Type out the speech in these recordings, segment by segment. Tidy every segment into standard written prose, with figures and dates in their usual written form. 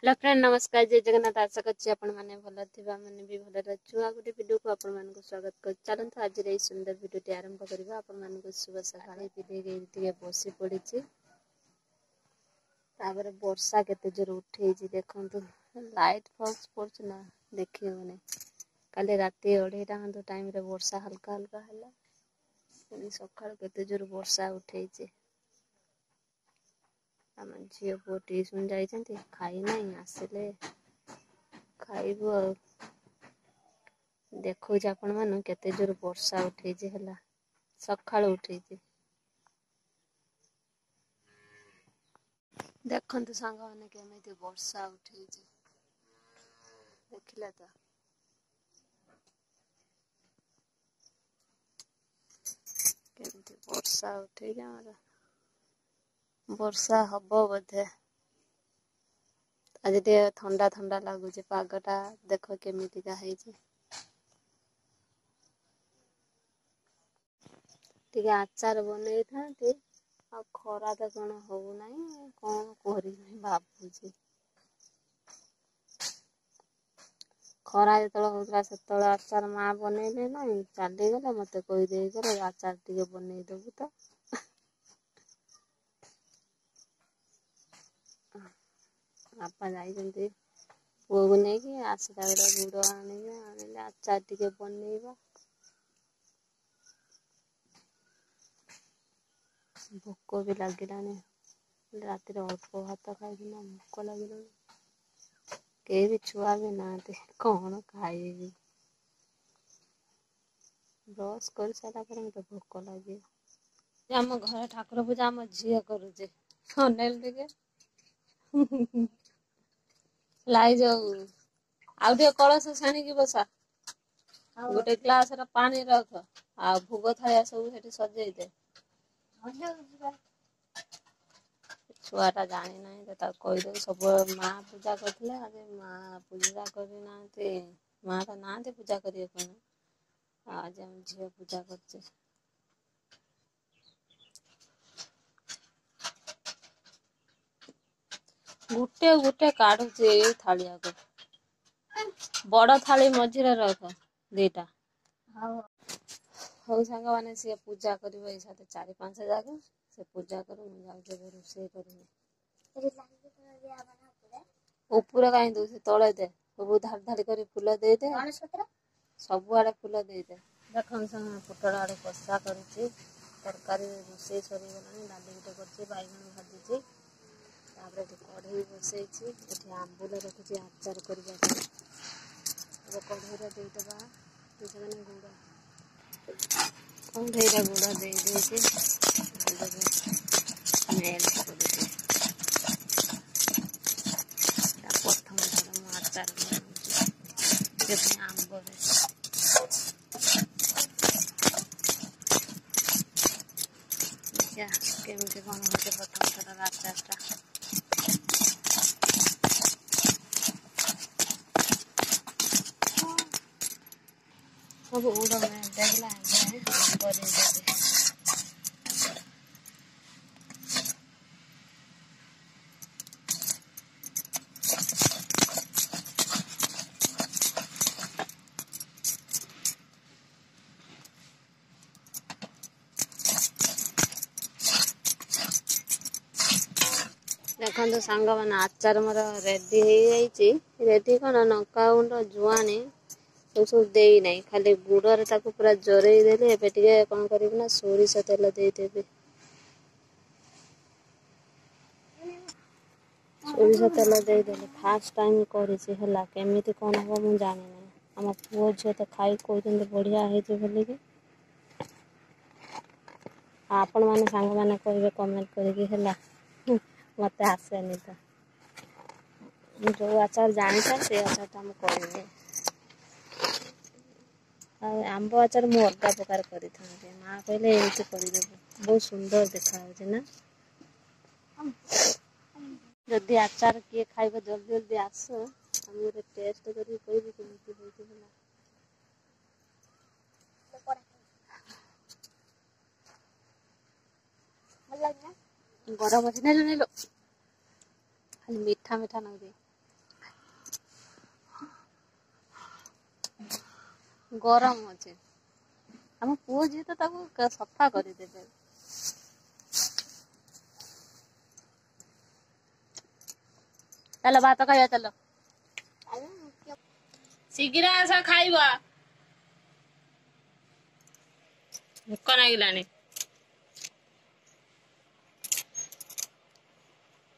Hello friend नमस्कार जय जगन्नाथ आशा करछि आपण माने भलो थिबा माने भी भलो रहछु आ गुटे वीडियो को आपण मान को स्वागत कर चलंत आज रे सुंदर वीडियो टी आरंभ करबा आपण मान को शुभ सकाळ पीले गे बसी पड़ी छी तापर वर्षा केते जोर उठे छी देखंतु लाइट फॉक्स पड़छ ना देखियो ने काले राती 2:30 टाइम रे वर्षा हल्का हल्का हला पुनी सकाळ केते जोर वर्षा उठे छी आम झील पुओ ट्यूशन जाइछन्ति खाई नहीं आसिले खाइबो देखो आपण मान केते जोर वर्षा उठे छी हला सकाळ उठे छी देखंतु सांग माने केमिति वर्षा उठे छी देखिला त केमिति वर्षा उठे छी हमरा वर्षा हबो बोधे आज टे ठंडा ठंडा लागुचे पागटा देखो केमिति का हेछि टिके आचार बनै थांती आ खरा त कोन हो नाही कोन कोरी भाबुची खरा जेतळ होतला सेतळ आचार मा बनेले नाही चाली गला मते कहि देई गले आचार टिके बनै दबु त आपा जाइछन्ति पुओ को नै कि आसिला बेले गुड़ आनिले आचार टिके बनेइबा भोक भी लागिलानी राति रे अल्प भात खाइकिना भोक लागिलानी के भी छुआ भी नाते कौन खाइबी ब्रश कर सारा पर मते भोक लागे हम घर ठाकुर पूजा हम झिया करूजे अनेल टिके लाई जाऊ आउ टे कलश छाणी की बसा गोटे ग्लास रा पानी रख आ भोग थाया सब सेठी सजेई दे छुआटा जानी नहीं तो ता कहि दे सब मां पूजा करथिले आज मां पूजा करी नाते मां तो नाते पूजा करिए कोन आज हम झिया पूजा करछे गुटे गुटे काढुचे ए थालिया को बड़ थाली मझिरे रख दीटा हो सांग माने से पूजा करबो ए साथे 4-5 जागा से पूजा करू जाऊ जे रोषे करू ऊपर काई दो से तळे दे सब धार धार करी फूल दे दे सब आड़े फूल दे दे देखन संग पुटल आड़े कषा करूची तरकारी रोषे सरी गलानी डाली गुटे करची बाइगण भाजीची तापर कढ़ई बसैछि एठी आंबुल रखुची आचार करबा कढ़ई रे दे दबा तुजने गुड़ कढ़ई रे गुड़ दे देछि मेल करछि प्रथम थर मु आचार बनाउछि आंब रे क्या केमिति कोन होते प्रथम थर आचारटा सब उड़ में देखला करे दे देखो सांग मैंने आचार मोर रेडी हो रेडी कौन लंका गुंड जुआनी सब दे नहीं खाली गुड़ ताको पूरा जरई देली एबे टिके कौन करना सोरिष तेल देदेवी सोरिष तेल देदेली फास्ट टाइम करिछि हला केमिति कौन हो मु जानि नहीं हम पुओ झियो तो खाई कहते बढ़िया है बोलिकी आपण माने सांग माने कहिबे कमेंट करिकी हला मते आसेनी तो जो आचार जानी था से आचार हम करिने आंब आचार मु अलगा प्रकार करी थांते मां कहले एमिति करि देबो बहुत सुंदर देखा होजे ना जदि आचार किए खाइबा जल्दी जल्दी आस हम गोटे टेस्ट करी कहबी केमिति होइते होला गरम अछि नेलो नेलो खाली मीठा मीठा नगे गरम अच्छे आम पुओ जी तो सफा करदेवे चलो भात खाइबा चलो शीघ्र आस खाइबा भोक नागिलानी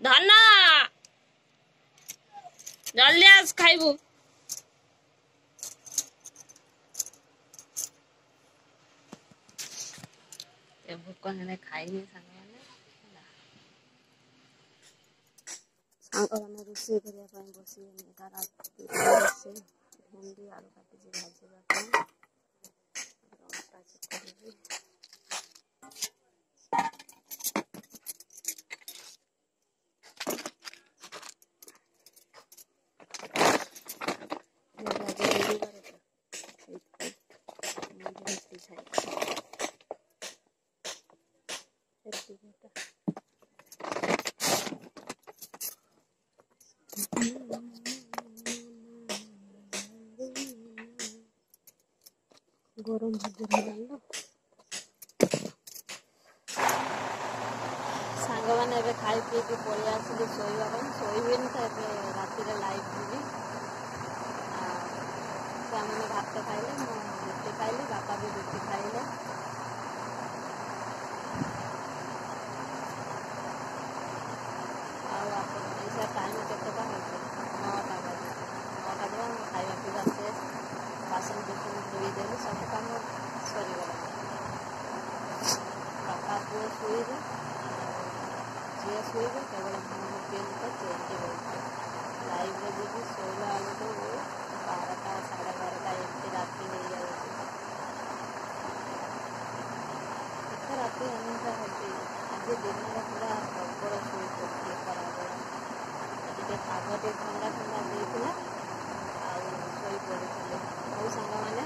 धना जल्दी आस खाइबू भोक हेले खाइबे साने रोषे करने बस भेंडी आलू काटी भाजवा गरम सांग मैंने खाई पी पलि आसिली शोवा शोबी तो राति लाइव जी मैंने भात खाइले रुटी खाइली बापा भी रुटी खाइले टाइम केतटा हो 9टा बजे 9टा बजे खाଇବା ପିଇବା शेष बासन बुसन धोईदेली सब कम सरीगला बापा पुओ शुईबे झील शुईबे केवल मुझे पेन तो चेंज हो लाइव जी शोला बेलू 12टा 12:30 एमती राति हो जाए राति अनेकटा होती आज दिन पूरा प्रबल शुई पड़ती खराब पाग टे ठंडा ठंडा देता शोई पड़े हूँ सांग मैंने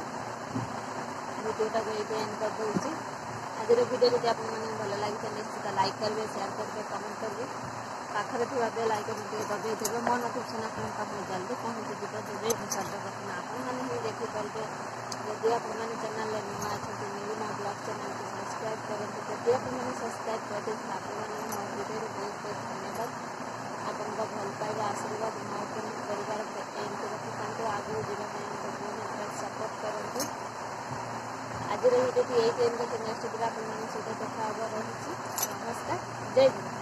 भिडियोटा ये एंड कर दूसरी आज भिडियो जब आप भल लगे निश्चित लाइक करेंगे शेयर करेंगे कमेंट करेंगे पाखे थी बेल आइकन दबाई देवे मो नोटिफिकेशन आपको जल्दी पहुँचीज देवे सर्वप्रथम आपने ही देखिपारे जदि आपने चैनल नुआ अच्छा न्यू मो ब्लॉग चैनल को सब्सक्राइब करेंगे जदि आपने सब्सक्राइब कर आपने मो भिडियो बहुत बहुत धन्यवाद आपन भल पाइबा आशीर्वाद मो परिवार एमती रखी आगे जावाई सपोर्ट करूँ आज भिडियो ये नेक्स्ट वीडियो आप देखा रही नमस्कार जय गुरु।